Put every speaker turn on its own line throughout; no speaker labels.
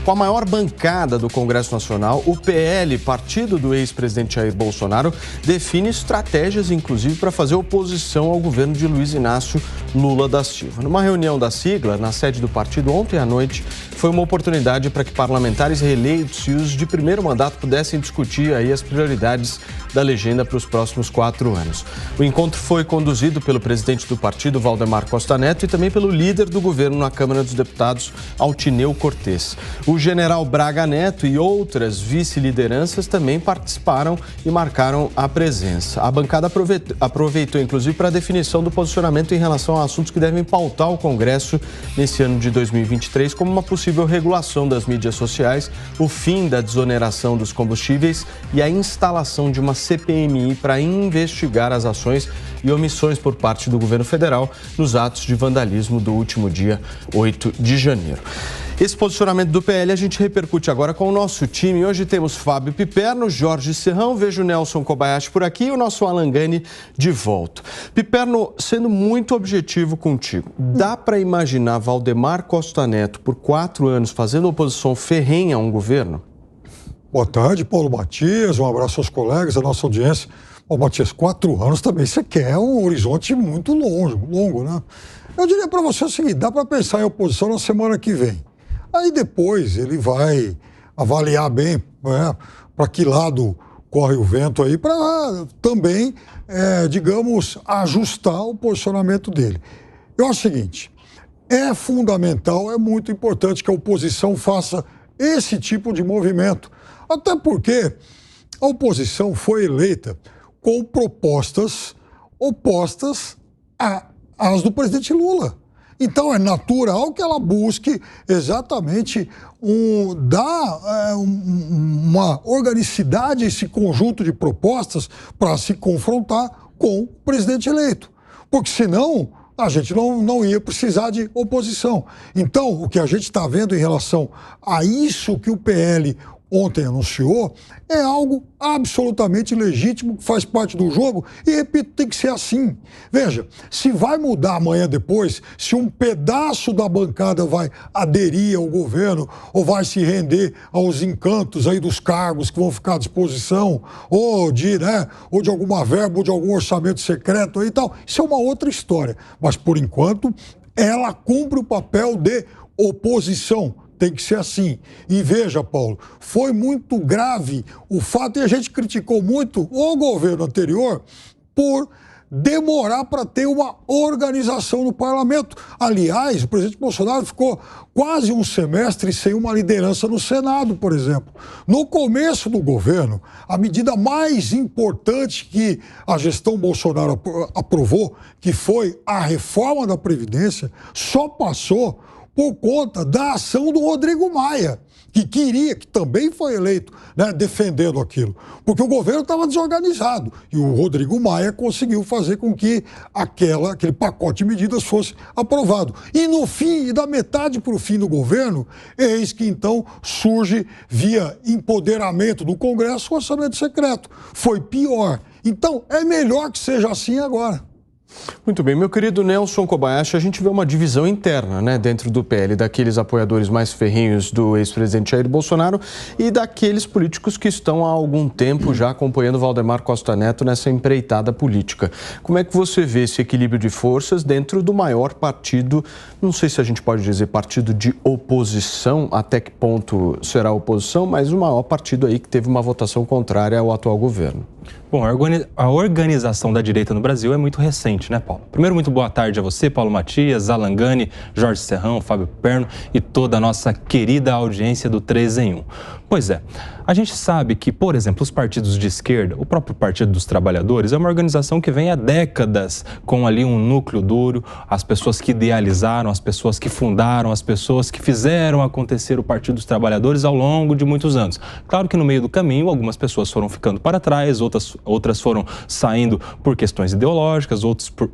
Com a maior bancada do Congresso Nacional, o PL, partido do ex-presidente Jair Bolsonaro, define estratégias, inclusive, para fazer oposição ao governo de Luiz Inácio Lula da Silva. Numa reunião da sigla, na sede do partido ontem à noite, foi uma oportunidade para que parlamentares reeleitos e os de primeiro mandato pudessem discutir aí as prioridades da legenda para os próximos 4 anos. O encontro foi conduzido pelo presidente do partido, Valdemar Costa Neto, e também pelo líder do governo na Câmara dos Deputados, Altineu Cortes. O general Braga Neto e outras vice-lideranças também participaram e marcaram a presença. A bancada aproveitou, inclusive, para a definição do posicionamento em relação a assuntos que devem pautar o Congresso nesse ano de 2023, como uma possível regulação das mídias sociais, o fim da desoneração dos combustíveis e a instalação de uma CPMI para investigar as ações e omissões por parte do governo federal nos atos de vandalismo do último dia 8 de janeiro. Esse posicionamento do PL a gente repercute agora com o nosso time. Hoje temos Fábio Piperno, Jorge Serrão, vejo o Nelson Kobayashi por aqui e o nosso Alan Gani de volta. Piperno, sendo muito objetivo contigo, dá para imaginar Valdemar Costa Neto por 4 anos fazendo oposição ferrenha a um governo?
Boa tarde, Paulo Matias, um abraço aos colegas, à nossa audiência. Ô, Matias, 4 anos também você quer um horizonte muito longo, né? Eu diria para você o seguinte, dá para pensar em oposição na semana que vem. Aí depois ele vai avaliar bem, né, para que lado corre o vento aí, para também, digamos, ajustar o posicionamento dele. Eu acho o seguinte, é fundamental, é muito importante que a oposição faça esse tipo de movimento. Até porque a oposição foi eleita com propostas opostas às do presidente Lula. Então, é natural que ela busque exatamente uma organicidade, esse conjunto de propostas para se confrontar com o presidente eleito. Porque, senão, a gente não ia precisar de oposição. Então, o que a gente está vendo em relação a isso que o PL ontem anunciou, é algo absolutamente legítimo, que faz parte do jogo e, repito, tem que ser assim. Veja, se vai mudar amanhã depois, se um pedaço da bancada vai aderir ao governo ou vai se render aos encantos aí dos cargos que vão ficar à disposição, ou de alguma verba, ou de algum orçamento secreto aí e tal, isso é uma outra história. Mas, por enquanto, ela cumpre o papel de oposição. Tem que ser assim. E veja, Paulo, foi muito grave o fato, e a gente criticou muito o governo anterior por demorar para ter uma organização no parlamento. Aliás, o presidente Bolsonaro ficou quase um semestre sem uma liderança no Senado, por exemplo. No começo do governo, a medida mais importante que a gestão Bolsonaro aprovou, que foi a reforma da Previdência, só passou por conta da ação do Rodrigo Maia, que também foi eleito, né, defendendo aquilo. Porque o governo estava desorganizado e o Rodrigo Maia conseguiu fazer com que aquele pacote de medidas fosse aprovado. E no fim, e da metade para o fim do governo, eis que então surge, via empoderamento do Congresso, o orçamento secreto. Foi pior. Então, é melhor que seja assim agora.
Muito bem, meu querido Nelson Kobayashi, a gente vê uma divisão interna, né, dentro do PL, daqueles apoiadores mais ferrenhos do ex-presidente Jair Bolsonaro e daqueles políticos que estão há algum tempo já acompanhando Valdemar Costa Neto nessa empreitada política. Como é que você vê esse equilíbrio de forças dentro do maior partido, não sei se a gente pode dizer partido de oposição, até que ponto será a oposição, mas o maior partido aí que teve uma votação contrária ao atual governo?
Bom, a organização da direita no Brasil é muito recente, né, Paulo? Primeiro, muito boa tarde a você, Paulo Matias, Alan Gani, Jorge Serrão, Fábio Piperno e toda a nossa querida audiência do 3 em 1. Pois é, a gente sabe que, por exemplo, os partidos de esquerda, o próprio Partido dos Trabalhadores, é uma organização que vem há décadas com ali um núcleo duro, as pessoas que idealizaram, as pessoas que fundaram, as pessoas que fizeram acontecer o Partido dos Trabalhadores ao longo de muitos anos. Claro que no meio do caminho, algumas pessoas foram ficando para trás, outras foram saindo por questões ideológicas,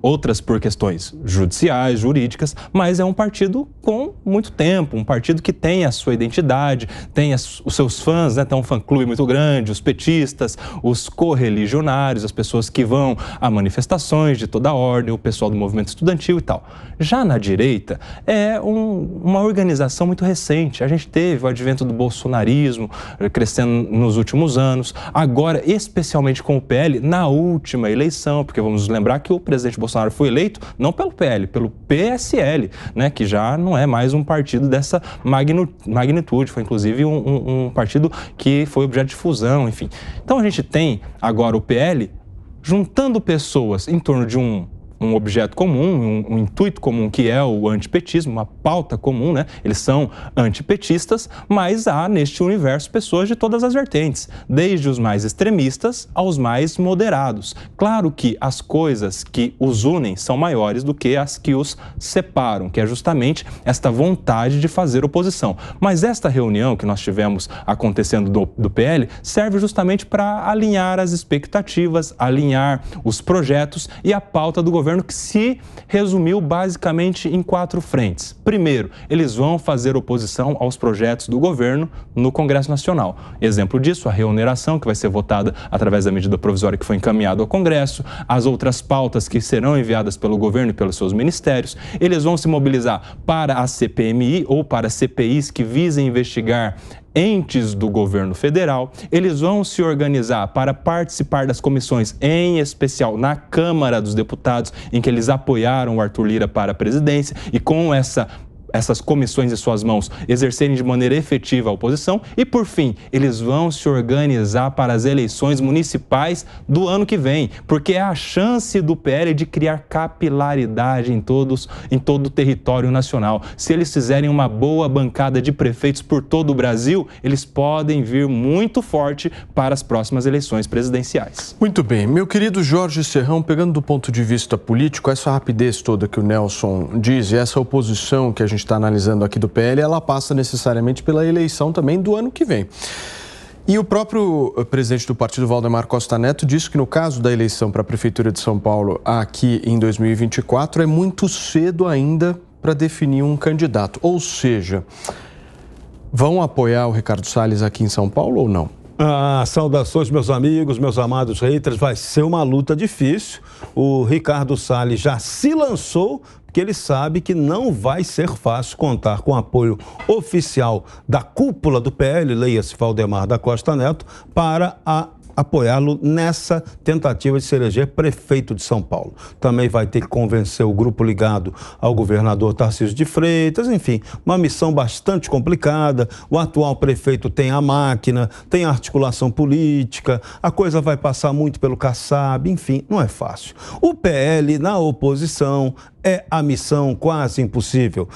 outras por questões judiciais, jurídicas, mas é um partido com muito tempo, um partido que tem a sua identidade, tem os seus fãs, né, fã-clube muito grande, os petistas, os correligionários, as pessoas que vão a manifestações de toda a ordem, o pessoal do movimento estudantil e tal. Já na direita, é uma organização muito recente. A gente teve o advento do bolsonarismo crescendo nos últimos anos, agora, especialmente com o PL, na última eleição, porque vamos lembrar que o presidente Bolsonaro foi eleito não pelo PL, pelo PSL, né, que já não é mais um partido dessa magnitude, foi inclusive um partido que foi objeto de fusão, enfim. Então a gente tem agora o PL juntando pessoas em torno de um objeto comum, um intuito comum, que é o antipetismo, uma pauta comum, né? Eles são antipetistas, mas há neste universo pessoas de todas as vertentes, desde os mais extremistas aos mais moderados. Claro que as coisas que os unem são maiores do que as que os separam, que é justamente esta vontade de fazer oposição. Mas esta reunião que nós tivemos acontecendo do PL serve justamente para alinhar as expectativas, alinhar os projetos e a pauta do governo, que se resumiu basicamente em 4 frentes. Primeiro, eles vão fazer oposição aos projetos do governo no Congresso Nacional. Exemplo disso, a reoneração, que vai ser votada através da medida provisória que foi encaminhada ao Congresso, as outras pautas que serão enviadas pelo governo e pelos seus ministérios. Eles vão se mobilizar para a CPMI ou para CPIs que visem investigar entes do governo federal. Eles vão se organizar para participar das comissões, em especial na Câmara dos Deputados, em que eles apoiaram o Arthur Lira para a presidência, e com essas comissões em suas mãos exercerem de maneira efetiva a oposição. E, por fim, eles vão se organizar para as eleições municipais do ano que vem, porque é a chance do PL de criar capilaridade em todo o território nacional. Se eles fizerem uma boa bancada de prefeitos por todo o Brasil, eles podem vir muito forte para as próximas eleições presidenciais.
Muito bem. Meu querido Jorge Serrão, pegando do ponto de vista político, essa rapidez toda que o Nelson diz e essa oposição que a gente está analisando aqui do PL, ela passa necessariamente pela eleição também do ano que vem. E o próprio presidente do partido, Valdemar Costa Neto, disse que no caso da eleição para a Prefeitura de São Paulo aqui em 2024 é muito cedo ainda para definir um candidato. Ou seja, vão apoiar o Ricardo Salles aqui em São Paulo ou não?
Saudações, meus amigos, meus amados haters. Vai ser uma luta difícil. O Ricardo Salles já se lançou, porque ele sabe que não vai ser fácil contar com o apoio oficial da cúpula do PL, leia-se Valdemar da Costa Neto, para apoiá-lo nessa tentativa de se eleger prefeito de São Paulo. Também vai ter que convencer o grupo ligado ao governador Tarcísio de Freitas, enfim, uma missão bastante complicada. O atual prefeito tem a máquina, tem a articulação política, a coisa vai passar muito pelo Kassab, enfim, não é fácil. O PL na oposição é a missão quase impossível.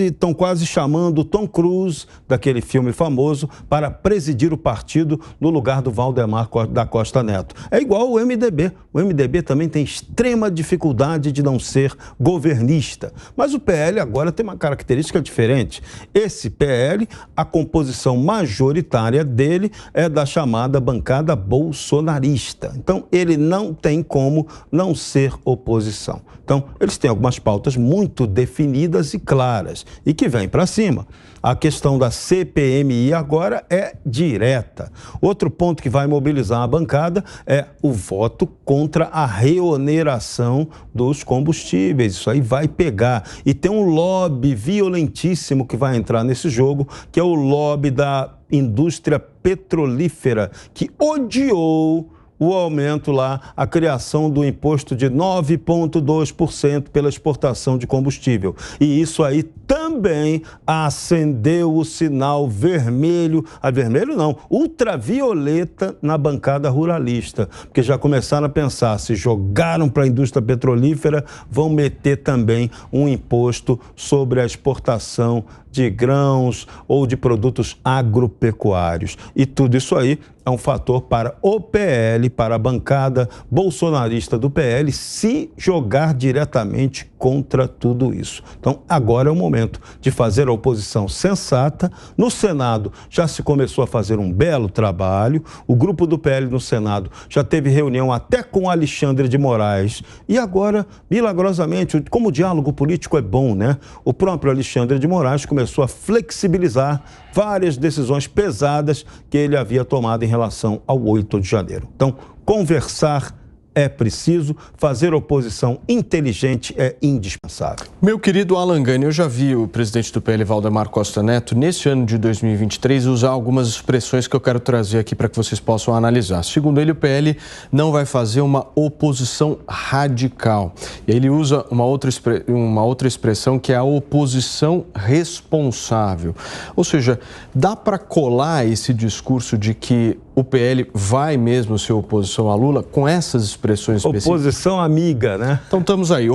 Estão quase chamando Tom Cruise, daquele filme famoso, para presidir o partido no lugar do Valdemar da Costa Neto. É igual o MDB. O MDB também tem extrema dificuldade de não ser governista. Mas o PL agora tem uma característica diferente. Esse PL, a composição majoritária dele é da chamada bancada bolsonarista. Então, ele não tem como não ser oposição. Então, eles têm algumas pautas muito definidas e claras e que vêm para cima. A questão da CPMI agora é direta. Outro ponto que vai mobilizar a bancada é o voto contra a reoneração dos combustíveis. Isso aí vai pegar. E tem um lobby violentíssimo que vai entrar nesse jogo, que é o lobby da indústria petrolífera, que odiou o aumento lá, a criação do imposto de 9,2% pela exportação de combustível. E isso aí também acendeu o sinal vermelho, vermelho não, ultravioleta na bancada ruralista, porque já começaram a pensar, se jogaram para a indústria petrolífera, vão meter também um imposto sobre a exportação de grãos ou de produtos agropecuários. E tudo isso aí é um fator para o PL, para a bancada bolsonarista do PL, se jogar diretamente contra tudo isso. Então, agora é o momento de fazer a oposição sensata. No Senado já se começou a fazer um belo trabalho. O grupo do PL no Senado já teve reunião até com Alexandre de Moraes. E agora, milagrosamente, como o diálogo político é bom, né? O próprio Alexandre de Moraes começou a flexibilizar várias decisões pesadas que ele havia tomado em relação ao 8 de janeiro. Então, conversar é preciso, fazer oposição inteligente é indispensável.
Meu querido Alan Gani, eu já vi o presidente do PL, Valdemar Costa Neto, nesse ano de 2023, usar algumas expressões que eu quero trazer aqui para que vocês possam analisar. Segundo ele, o PL não vai fazer uma oposição radical. E aí ele usa uma outra expressão que é a oposição responsável. Ou seja, dá para colar esse discurso de que o PL vai mesmo ser oposição a Lula com essas expressões específicas?
Oposição amiga, né?
Então estamos aí.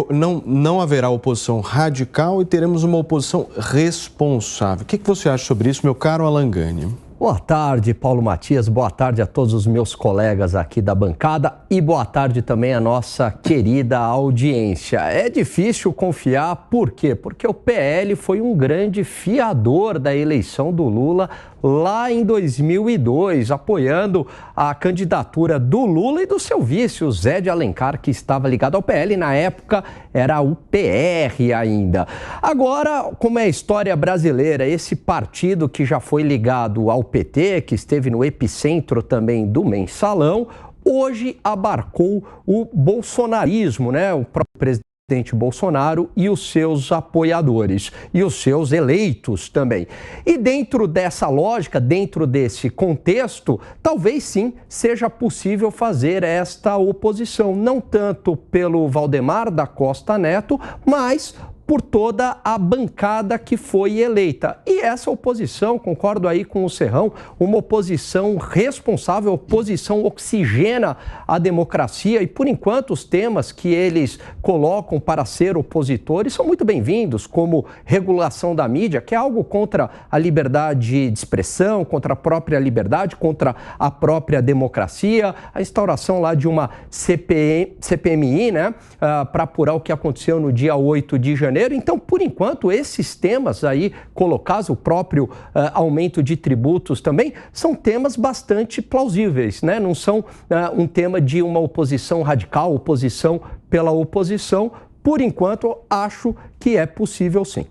Não haverá oposição radical e teremos uma oposição responsável. O que você acha sobre isso, meu caro Alan Gani?
Boa tarde, Paulo Matias. Boa tarde a todos os meus colegas aqui da bancada e boa tarde também à nossa querida audiência. É difícil confiar, por quê? Porque o PL foi um grande fiador da eleição do Lula lá em 2002, apoiando a candidatura do Lula e do seu vice, o Zé de Alencar, que estava ligado ao PL. Na época era o PR ainda. Agora, como é a história brasileira, esse partido que já foi ligado ao PT, que esteve no epicentro também do mensalão, hoje abarcou o bolsonarismo, né? O próprio presidente Bolsonaro e os seus apoiadores e os seus eleitos também. E dentro dessa lógica, dentro desse contexto, talvez sim seja possível fazer esta oposição, não tanto pelo Valdemar da Costa Neto, mas por toda a bancada que foi eleita. E essa oposição, concordo aí com o Serrão, uma oposição responsável, oposição oxigena a democracia e, por enquanto, os temas que eles colocam para ser opositores são muito bem-vindos, como regulação da mídia, que é algo contra a liberdade de expressão, contra a própria liberdade, contra a própria democracia, a instauração lá de uma CPMI, né, para apurar o que aconteceu no dia 8 de janeiro. Então, por enquanto, esses temas aí colocados, o próprio aumento de tributos também, são temas bastante plausíveis, né? Não são um tema de uma oposição radical, oposição pela oposição. Por enquanto, acho que é possível sim.